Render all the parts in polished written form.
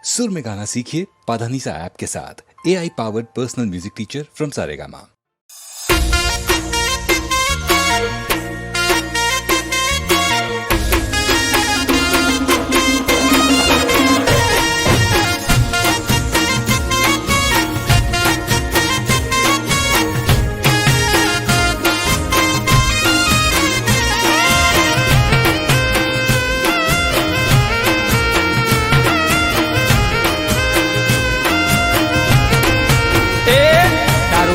सुर में गाना सीखिए पाधानीसा ऐप के साथ। AI powered personal music teacher from Saregama.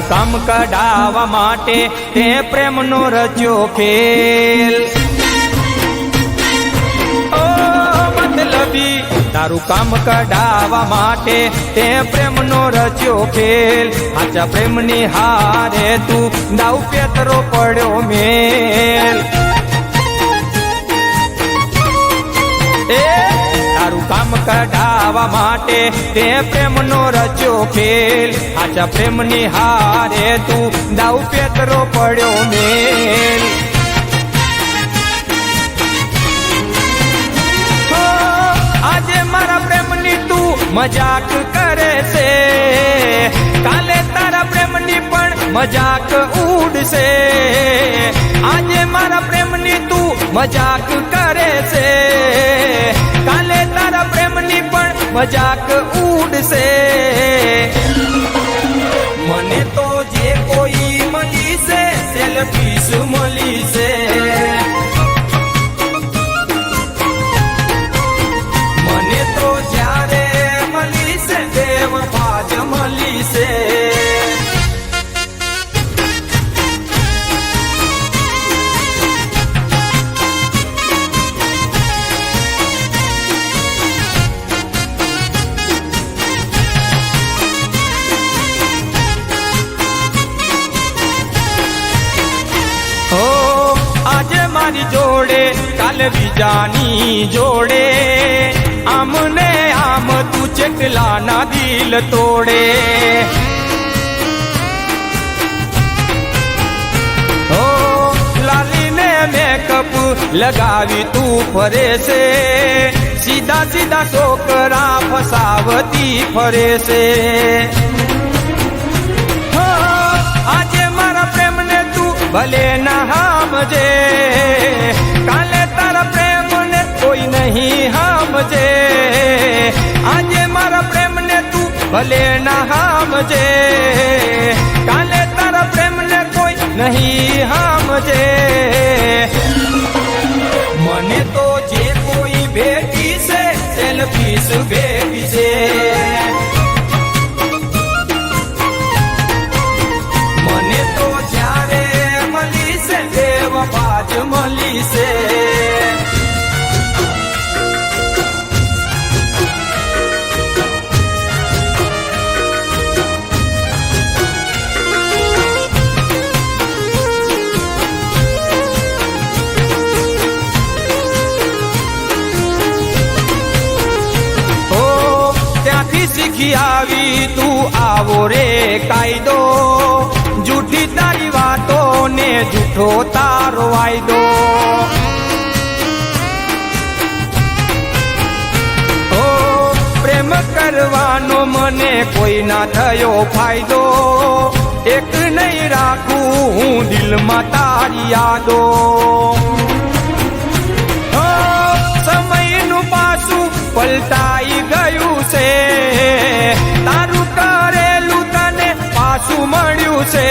કામ કઢાવા માટે તે પ્રેમનો રચ્યો ખેલ ઓ મતલબી તારું કામ કઢાવા માટે તે પ્રેમનો રચ્યો ખેલ આચા પ્રેમની હારે તું દાવ પેતરો પડ્યો મેલ તારું કામ કઢાવા માટે તે પ્રેમનો રચ્યો ખેલ આચા પ્રેમની હારે તું દાવ પેતરો પડ્યો મેલ આજે મારા પ્રેમની તું મજાક કરે છે કાલે તારા પ્રેમની પણ મજાક ઉડશે આજે મારા પ્રેમની તું મજાક કરે છે કાલે તારા પ્રેમની પણ મજાક ઉડશે મને તો જે કોઈ મળી છે સેલ્ફીસ મળી છે મને તો જ્યારે મળી છે બેવફા જ મળી છે મારી જોડે કાલ બીજાની જોડે આમને આમ તું ચેટલાના દિલ તોડે ઓ લાલીને મેકઅપ લગાવી તું ફરે છે સીધા સીધા છોકરા ફસાવતી ફરે છે આજે મારા પ્રેમને તું ભલે ના સમજે કાલે તારા પ્રેમને કોઈ નહીં સમજે આજે મારા પ્રેમને તું ભલે ના સમજે કાલે તારા પ્રેમને કોઈ નહીં સમજે મને તો જે કોઈ ભેટી છે સેલ્ફીસ ભેટી છે મને તો જ્યારે મળી છે બેવફા જ મળી છે શીખી આવી તું આવો રે કાયદો જૂઠી તારી વાતો ને જૂઠો તારો વાયદો ઓ પ્રેમ કરવાનો મને કોઈ ના થયો ફાયદો એક નહીં રાખું હું દિલમાં તારી યાદો સમયનું પાછું પલટાઈ ગયું છે તારું કરેલું તને પાછું મળ્યું છે